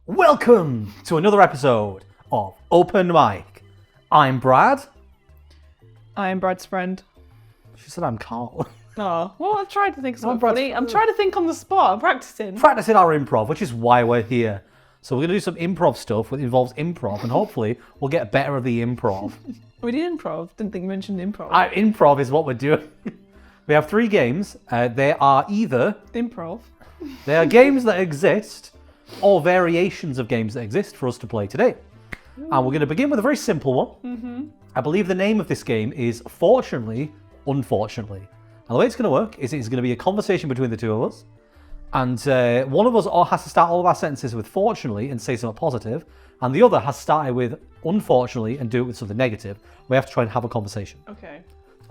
Welcome to another episode of Open Mic. I'm Brad. I'm Brad's friend. She said I'm Carl. Oh, well, I'm trying to think of something Brad's funny. I'm trying to think on the spot. I'm practicing. Practicing our improv, which is why we're here. So we're going to do some improv stuff that involves improv, and hopefully we'll get better at the improv. We did improv. Didn't think you mentioned improv. Improv is what we're doing. We have 3 games. They are Improv. They are games that exist, or variations of games that exist for us to play today. And we're going to begin with a very simple one. Mm-hmm. I believe the name of this game is Fortunately, Unfortunately. And the way it's going to work is it's going to be a conversation between the two of us. And one of us all has to start all of our sentences with fortunately and say something positive. And the other has started with unfortunately and do it with something negative. We have to try and have a conversation. Okay.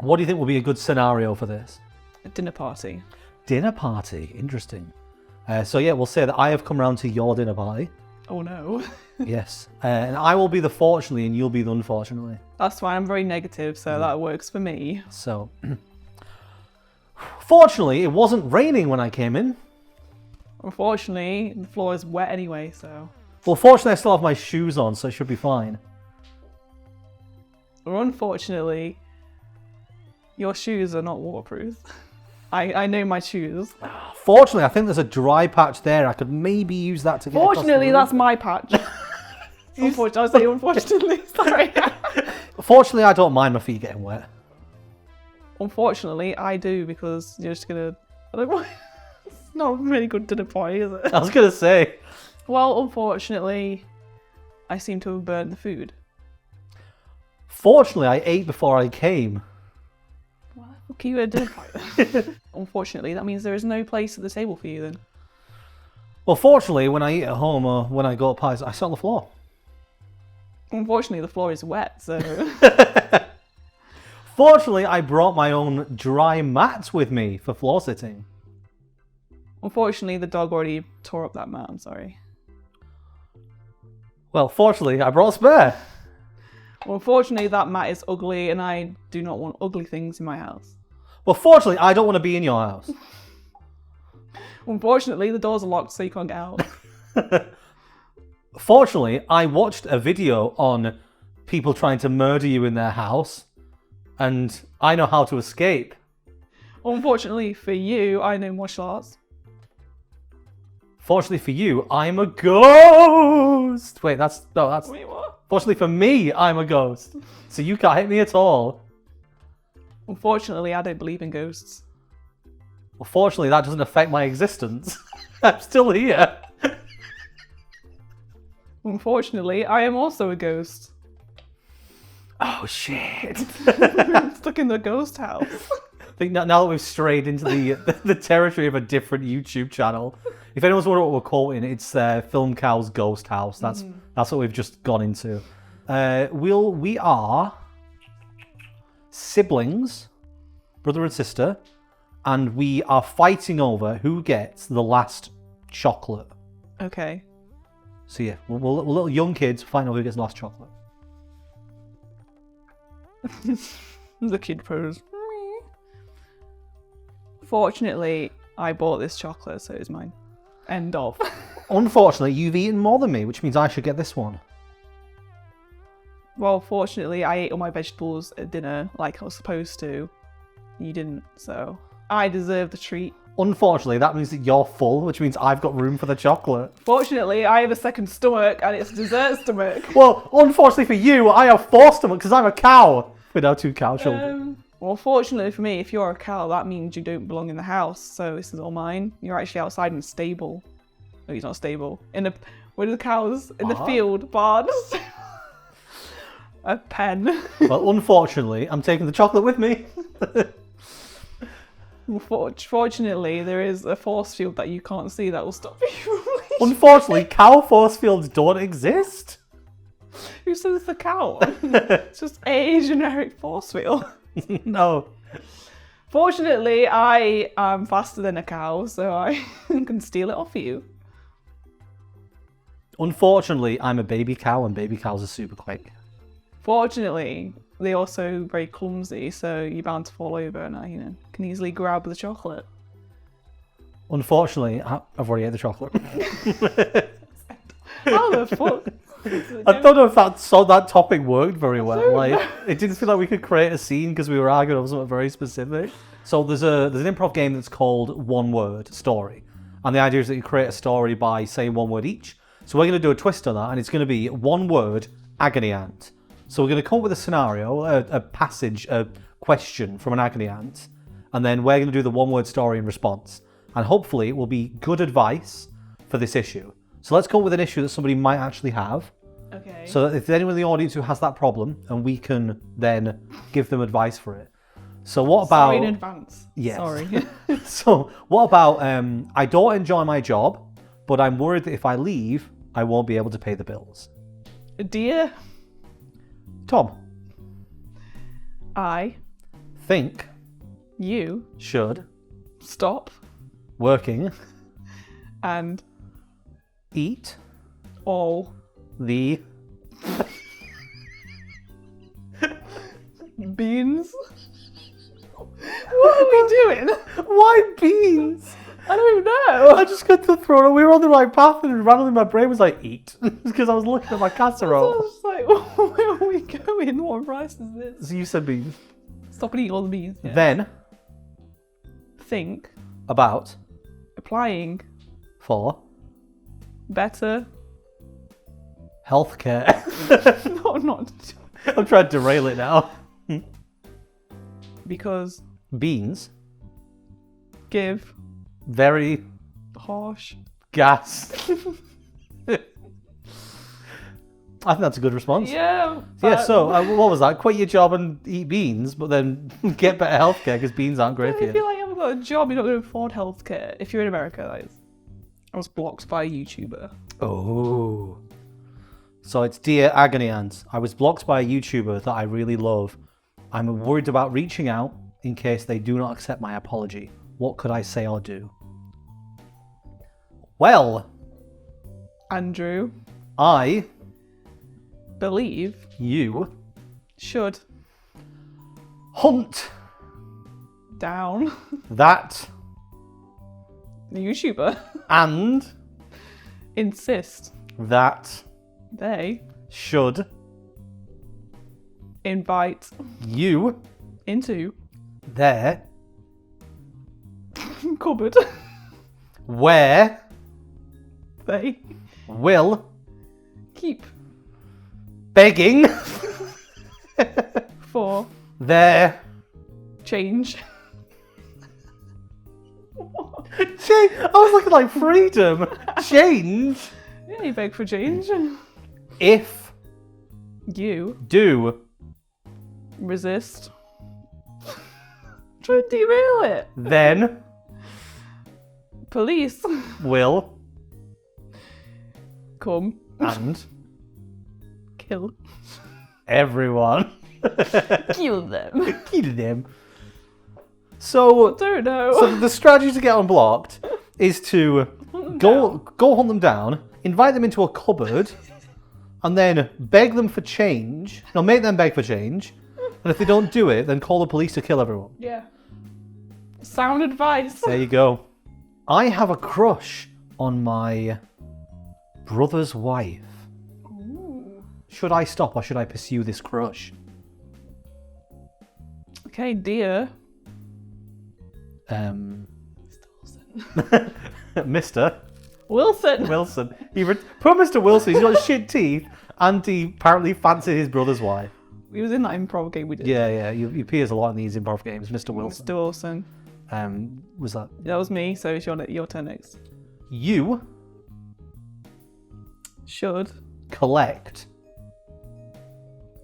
What do you think will be a good scenario for this? A dinner party. Dinner party. Interesting. So yeah, we'll say that I have come round to your dinner party. Oh no. Yes. And I will be the fortunately and you'll be the unfortunately. That's fine. I'm very negative, so that works for me. So, fortunately, it wasn't raining when I came in. Unfortunately, the floor is wet anyway, so... Well, fortunately, I still have my shoes on, so it should be fine. Or unfortunately, your shoes are not waterproof. I know my shoes. Fortunately, I think there's a dry patch there. I could maybe use that to get across the Fortunately, room. that's my patch. Unfortunately, I was saying unfortunately. Sorry. Fortunately, I don't mind my feet getting wet. Unfortunately, I do, because you're just gonna... I don't know. It's not really good dinner party, is it? I was going to say. Well, unfortunately, I seem to have burnt the food. Fortunately, I ate before I came. What the fuck are you at dinner party? Unfortunately, that means there is no place at the table for you then. Well, fortunately, when I eat at home or when I go to pies, I sit on the floor. Unfortunately, the floor is wet, so... Fortunately, I brought my own dry mat with me for floor sitting. Unfortunately, the dog already tore up that mat, I'm sorry. Well, fortunately, I brought a spare. Well, unfortunately, that mat is ugly, and I do not want ugly things in my house. Well, fortunately, I don't want to be in your house. Unfortunately, the doors are locked, so you can't get out. Fortunately, I watched a video on people trying to murder you in their house, and I know how to escape. Unfortunately for you, I know martial arts. Fortunately for you, I'm a ghost! Wait, that's... Wait, what? Fortunately for me, I'm a ghost. So you can't hit me at all. Unfortunately, I don't believe in ghosts. Well, fortunately, that doesn't affect my existence. I'm still here. Unfortunately, I am also a ghost. Oh, shit. Stuck in the ghost house. I think now that we've strayed into the territory of a different YouTube channel, if anyone's wondering what we're quoting, it's Film Cow's Ghost House. That's what we've just gone into. We are siblings, brother and sister, and we are fighting over who gets the last chocolate. Okay. So yeah, we're little young kids fighting over who gets the last chocolate. The kid pose. Fortunately, I bought this chocolate, so it's mine. End of. Unfortunately, you've eaten more than me, which means I should get this one. Well, fortunately, I ate all my vegetables at dinner like I was supposed to. You didn't, so I deserve the treat. Unfortunately, that means that you're full, which means I've got room for the chocolate. Fortunately, I have a second stomach, and it's dessert stomach. Well, unfortunately for you, I have 4 stomachs because I'm a cow. With our 2 cow children. Well, fortunately for me, if you're a cow, that means you don't belong in the house, so this is all mine. You're actually outside in a stable. No, he's not stable. Where are the cows? In the field, barn. A pen. Well, unfortunately, I'm taking the chocolate with me. Fortunately, there is a force field that you can't see that will stop you from leaving. Unfortunately, cow force fields don't exist. Who says it's a cow? It's just a generic force field. No. Fortunately, I am faster than a cow, so I can steal it off you. Unfortunately, I'm a baby cow, and baby cows are super quick. Fortunately, they're also very clumsy, so you're bound to fall over, and I, can easily grab the chocolate. Unfortunately, I've already ate the chocolate. How the fuck? I don't know if that topic worked very well. Like, it didn't feel like we could create a scene because we were arguing over something very specific. So there's an improv game that's called One Word Story, and the idea is that you create a story by saying one word each. So we're going to do a twist on that, and it's going to be one word agony aunt. So we're going to come up with a scenario, a passage, a question from an agony aunt, and then we're going to do the one word story in response. And hopefully it will be good advice for this issue. So let's come up with an issue that somebody might actually have. Okay. So that if there's anyone in the audience who has that problem, and we can then give them advice for it. So what about... Sorry in advance. Yes. Sorry. So what about, I don't enjoy my job, but I'm worried that if I leave, I won't be able to pay the bills. Dear, Tom, I think you should stop working and eat all the beans. What are we doing? why beans? I don't know. I just got to throw it. We were on the right path, and randomly my brain was like, eat. Because I was looking at my I casserole. was like, where are we going? What price is this? So you said beans. Stop eating all the beans. Yeah. Then, Think about, applying for, better. healthcare. No, not I'm trying to derail it now. because Beans, give very harsh. gas. I think that's a good response. Yeah. Yeah, so what was that? Quit your job and eat beans, but then get better healthcare because beans aren't great for If you. you like haven't got a job, you're not going to afford healthcare. If you're in America, that is. I was blocked by a YouTuber. Oh. So it's Dear Agony Aunt. I was blocked by a YouTuber that I really love. I'm worried about reaching out in case they do not accept my apology. What could I say or do? Well, Andrew, I, believe, you, should hunt down that the YouTuber, and insist that they should invite you into their cupboard. where They will keep begging for their change. I was looking like freedom, change. Yeah, you beg for change. If You do resist. Try to derail it. then Police will come and kill everyone kill them. kill them. So Don't know. So the strategy to get unblocked is to go hunt them down, invite them into a cupboard, and then beg them for change. No, make them beg for change. And if they don't do it, then call the police to kill everyone. Yeah. Sound advice. There you go. I have a crush on my brother's wife. Ooh. Should I stop or should I pursue this crush? Okay, dear. Mr. Wilson. Wilson. Poor Mr. Wilson, he's got shit teeth and he apparently fancies his brother's wife. He was in that improv game we did. Yeah, he appears a lot in these improv games, Mr. Wilson. Mr. Wilson. Was that That was me, so it's your turn next. you Should collect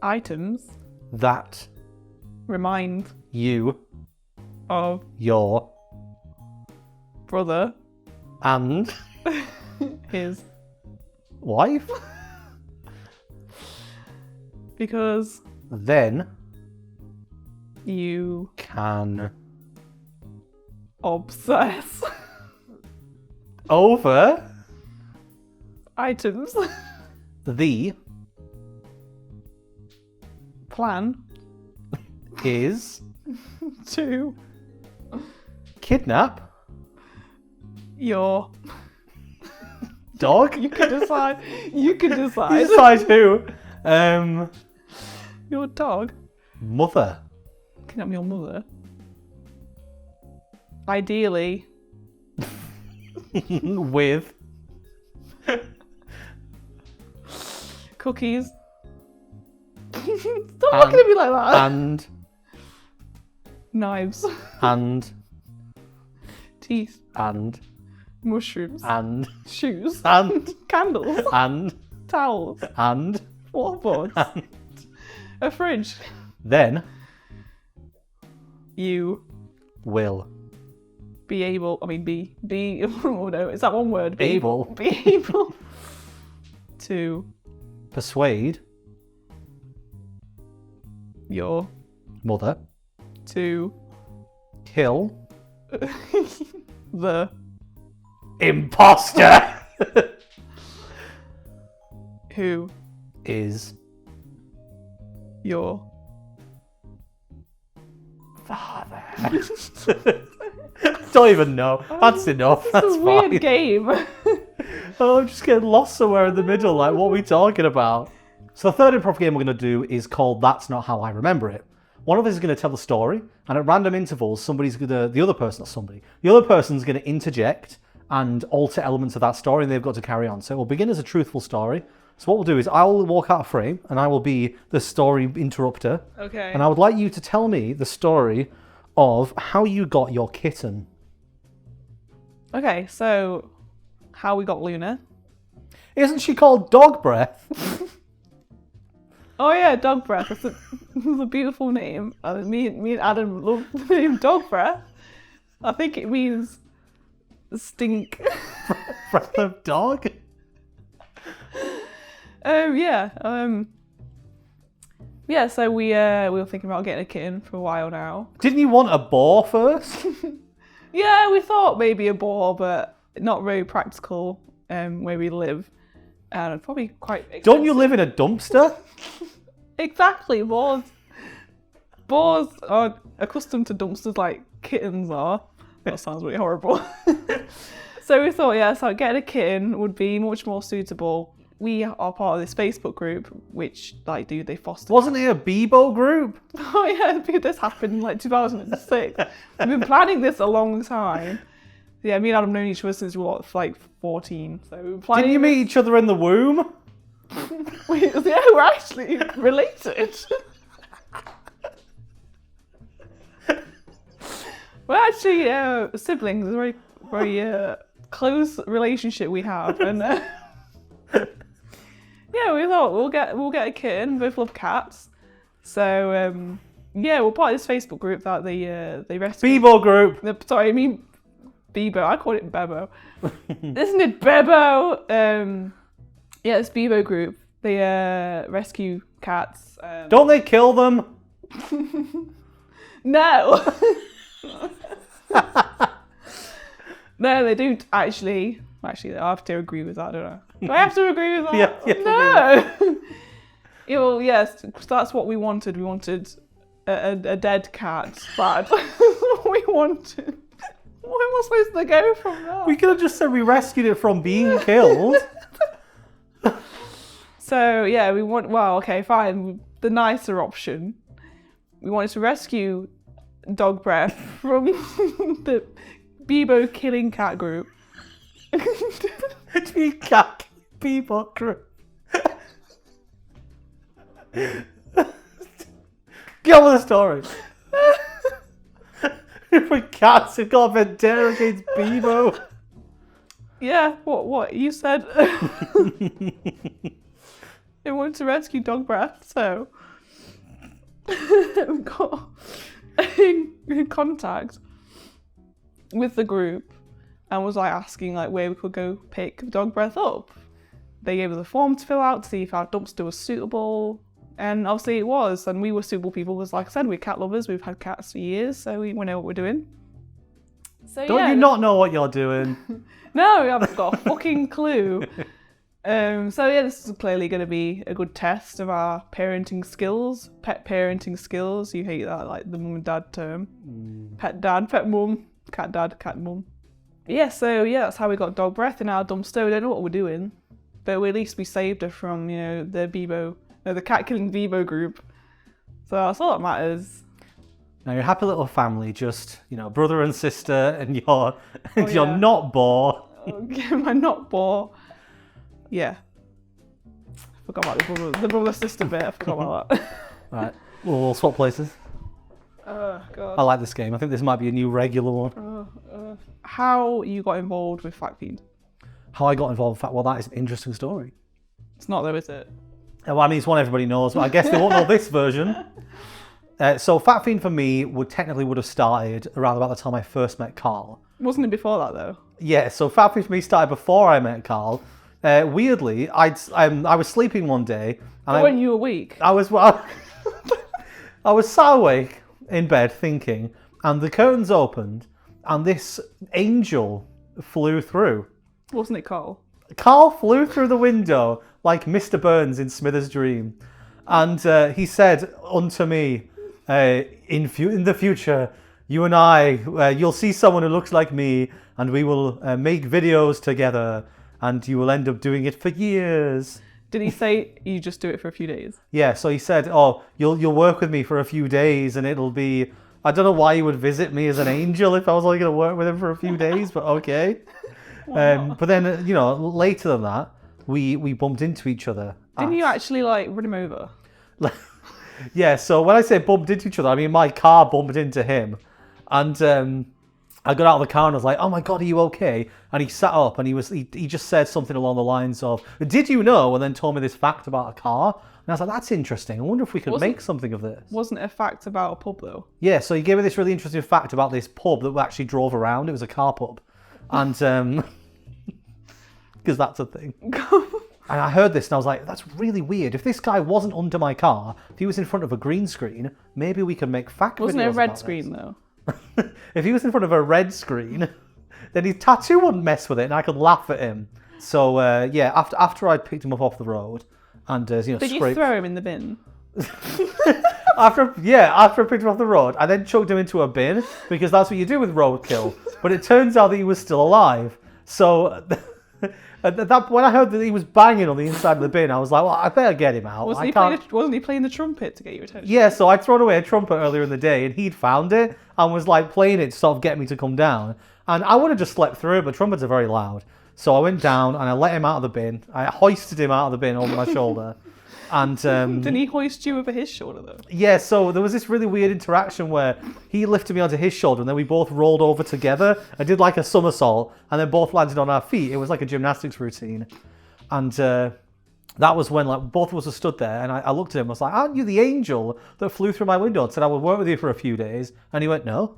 items that remind you of your brother and his wife? because Then you can obsess over items the plan is to kidnap your Dog? You can decide. You can You decide. decide who. Your dog. Mother. Can be your mother. Ideally. With. Cookies. Stop looking at me like that. And. Knives. And. Teeth. And. Mushrooms. And. Shoes. And. Candles. And. Towels. And. Waterboards. And. A fridge. Then. You Will. be able. I mean, be. Oh no, is that one word? Able. Be able to Persuade. your Mother. to Kill. the Imposter. who Is. your Father. Don't even know. That's enough. It's That's a weird fine. game. Oh, I'm just getting lost somewhere in the middle. Like, what are we talking about? So the third improv game we're going to do is called That's Not How I Remember It. One of us is going to tell the story, and at random intervals, the other person's going to interject and alter elements of that story, and they've got to carry on. So it will begin as a truthful story. So what we'll do is I will walk out of frame, and I will be the story interrupter. Okay. And I would like you to tell me the story of how you got your kitten. Okay, so how we got Luna. Isn't she called Dog Breath? Oh yeah, Dog Breath. It's a beautiful name. Me and Adam love the name Dog Breath. I think it means stink. Breath of dog? Yeah, so we were thinking about getting a kitten for a while now. Didn't you want a boar first? Yeah, we thought maybe a boar, but not very practical where we live. And probably quite expensive. Don't you live in a dumpster? Exactly, boars are accustomed to dumpsters like kittens are. That sounds really horrible. So we thought, so getting a kitten would be much more suitable. We are part of this Facebook group, which they foster. Wasn't it a Bebo group? Oh yeah, this happened in 2006. We've been planning this a long time. Yeah, me and Adam known each other since we were 14. So we were planning. Didn't you meet each other in the womb? We're actually related. We're actually siblings. It's a very, very close relationship we have, and we thought we'll get a kitten. Both love cats, so we're part of this Facebook group that they rescue. Bebo group. Sorry, I mean Bebo. I call it Bebo. Isn't it Bebo? This Bebo group. They rescue cats. Don't they kill them? No. No, they don't actually. Actually, I have to agree with that, don't I? Do I have to agree with that? Yeah, no. Yeah, well, yes, that's what we wanted. We wanted a dead cat. That's what we wanted. Where am I supposed to go from that? We could have just said we rescued it from being killed. So, we want... Well, okay, fine. The nicer option. We wanted to rescue Dog Breath from the Bebo killing cat group. Cat Bebo group. Get on with the story. Different cats have got a vendetta against Bebo. Yeah, what you said. They wanted to rescue Dog Breath, so we got in contact with the group and was asking where we could go pick Dog Breath up. They gave us a form to fill out to see if our dumpster was suitable, and obviously it was, and we were suitable people because, like I said, we're cat lovers. We've had cats for years, so we know what we're doing. So Don't you not know what you're doing? No, we haven't got a fucking clue. This is clearly going to be a good test of our parenting skills, pet parenting skills. You hate that, the mum and dad term. Pet dad, pet mum, cat dad, cat mum. Yeah, so yeah, that's how we got dog breath in our dumpster. We don't know what we're doing, but at least we saved her from, the cat killing Bebo group. So that's all that matters. Now you're a happy little family, just brother and sister, and you're yeah. not bore. Okay, my not bore. Yeah. I forgot about the brother sister bit. I forgot about that. Right, we'll swap places. Oh god. I like this game. I think this might be a new regular one. How you got involved with Fact Fiend? How I got involved with Fact? Well, that is an interesting story. It's not though, is it? Well, I mean, it's one everybody knows, but I guess they won't know this version. So Fact Fiend for me would have started around about the time I first met Carl. Wasn't it before that though? Yeah, so Fact Fiend for me started before I met Carl. Weirdly, I was sleeping one day. And when you were weak? I was sat awake in bed thinking, and the curtains opened, and this angel flew through. Wasn't it Carl? Carl flew through the window like Mr. Burns in Smithers' Dream. And he said unto me, in the future, you and I, you'll see someone who looks like me, and we will make videos together, and you will end up doing it for years. Did he say you just do it for a few days? Yeah, so he said, oh, you'll work with me for a few days, and it'll be... I don't know why he would visit me as an angel if I was only going to work with him for a few days, but okay. But then, later than that, we bumped into each other. Didn't you actually, run him over? Yeah, so when I say bumped into each other, I mean my car bumped into him. And I got out of the car and I was like, oh my God, are you okay? And he sat up and he just said something along the lines of, did you know? And then told me this fact about a car. And I was like, that's interesting. I wonder if we could make something of this. Wasn't it a fact about a pub though? Yeah, so he gave me this really interesting fact about this pub that we actually drove around. It was a car pub. And, because that's a thing. And I heard this and I was like, that's really weird. If this guy wasn't under my car, if he was in front of a green screen, maybe we could make fact videos. Wasn't it a red screen though? If he was in front of a red screen, then his tattoo wouldn't mess with it and I could laugh at him. So, after I picked him up off the road and, Did you throw him in the bin? After I picked him off the road, I then chucked him into a bin because that's what you do with roadkill. But it turns out that he was still alive. So... when I heard that he was banging on the inside of the bin, I was like, well, I better get him out. Wasn't he playing the trumpet to get your attention? Yeah, so I'd thrown away a trumpet earlier in the day, and he'd found it and was playing it to sort of get me to come down. And I would have just slept through it, but trumpets are very loud. So I went down and I let him out of the bin. I hoisted him out of the bin over my shoulder. And didn't he hoist you over his shoulder though? Yeah, so there was this really weird interaction where he lifted me onto his shoulder and then we both rolled over together. I did a somersault and then both landed on our feet. It was like a gymnastics routine. And that was when both of us were stood there and I looked at him. I was like, aren't you the angel that flew through my window and said I would work with you for a few days? And he went, no,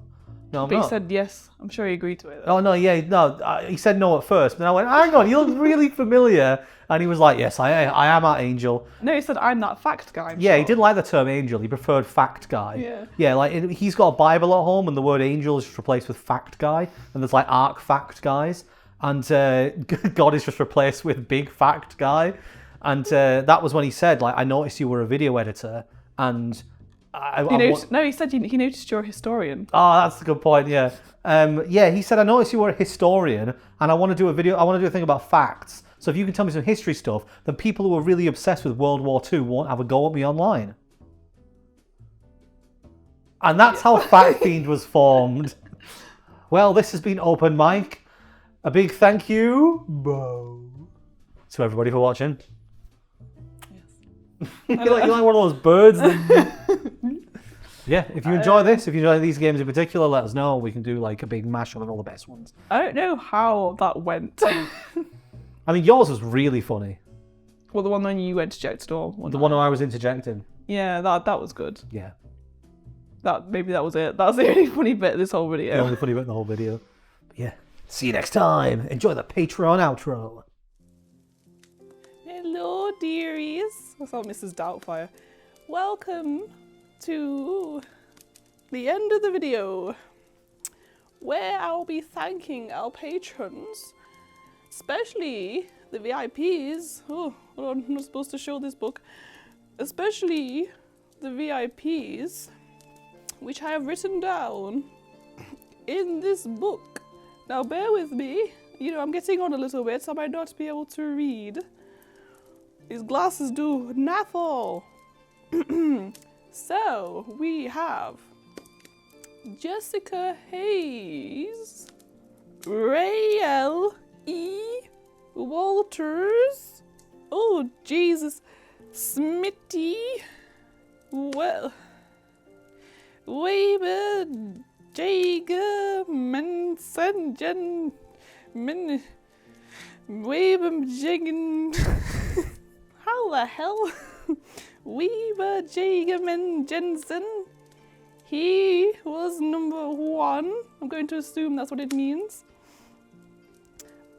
I'm but not. He said yes. I'm sure he agreed to it though. Oh no, yeah, no. He said no at first, but then I went, hang on, you look really familiar. And he was like, yes, I am that angel. No, he said, I'm that fact guy. Yeah, he didn't like the term angel. He preferred fact guy. Yeah. Yeah, he's got a Bible at home and the word angel is just replaced with fact guy. And there's arc fact guys. And God is just replaced with big fact guy. And that was when he said, I noticed you were a video editor. And he said he noticed you're a historian. Oh, that's a good point, yeah. He said, I noticed you were a historian and I want to do a thing about facts. So if you can tell me some history stuff, then people who are really obsessed with World War II won't have a go at me online. And that's how Fact Fiend was formed. Well, this has been Open Mic. A big thank you to everybody for watching. Yes. you're like one of those birds. Yeah, if you enjoy this, if you enjoy these games in particular, let us know. We can do a big mashup of all the best ones. I don't know how that went. I mean, yours was really funny. Well, the one when you interjected all. The one where I was interjecting. Yeah, that was good. Yeah. Maybe that was it. That's the only funny bit of this whole video. The only funny bit in the whole video. But yeah. See you next time. Enjoy the Patreon outro. Hello, dearies. I thought Mrs. Doubtfire. Welcome to the end of the video, where I'll be thanking our patrons, especially the VIPs. Oh, hold on, I'm not supposed to show this book. Especially the VIPs, which I have written down in this book Now bear with me. You know, I'm getting on a little bit, so I might not be able to read. These glasses do naffle. So, we have Jessica Hayes, Rael E. Walters, oh Jesus, Smitty, well, Weber, Jager, Manson, Weber, Jagen, how the hell? Weber, Jagerman, Jensen. He was number 1. I'm going to assume that's what it means.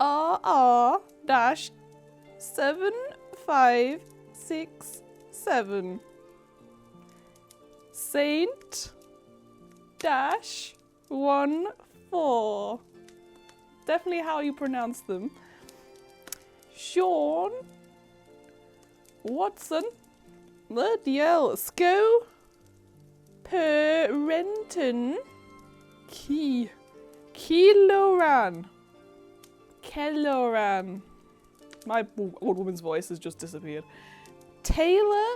RR-7567. Saint-14. Definitely how you pronounce them. Sean Watson. Bloody hell. Sco Perenton. Keloran. My old woman's voice has just disappeared. Taylor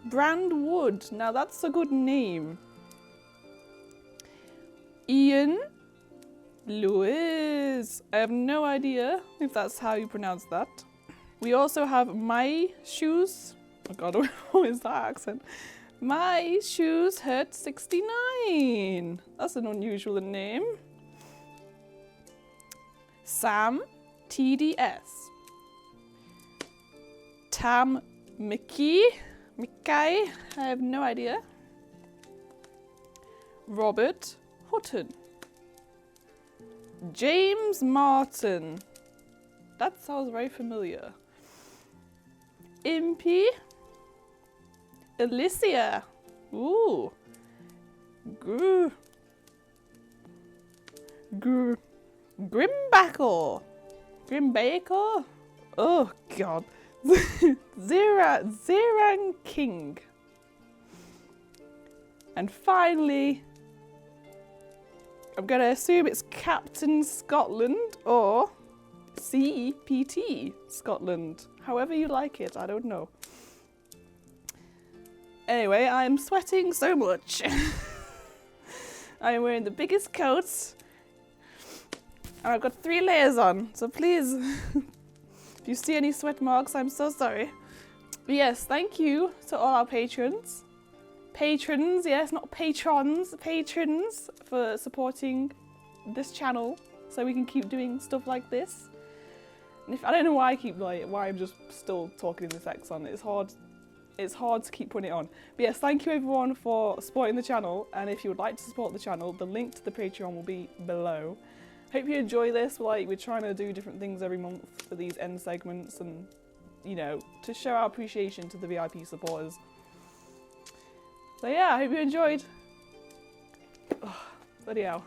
Brandwood. Now that's a good name. Ian Lewis. I have no idea if that's how you pronounce that. We also have My Shoes. Oh god, what is that accent? My Shoes Hurt 69. That's an unusual name. Sam TDS. Tam Mickey. I have no idea. Robert Hutton. James Martin. That sounds very familiar. Impy. Alicia. Ooh. Grimbackle. Oh god. Zerang King. And finally, I'm going to assume it's Captain Scotland or CPT Scotland. However you like it, I don't know. Anyway, I'm sweating so much. I am wearing the biggest coat. And I've got 3 layers on, so please, if you see any sweat marks, I'm so sorry. But yes, thank you to all our patrons. Patrons, yes, not patrons, patrons for supporting this channel so we can keep doing stuff like this. And if I don't know why I'm just still talking in this accent. It's hard to keep putting it on. But yes, thank you everyone for supporting the channel, and if you would like to support the channel, the link to the Patreon will be below. Hope you enjoy this. We're trying to do different things every month for these end segments and, you know, to show our appreciation to the VIP supporters. So yeah, I hope you enjoyed. Oh, bloody hell.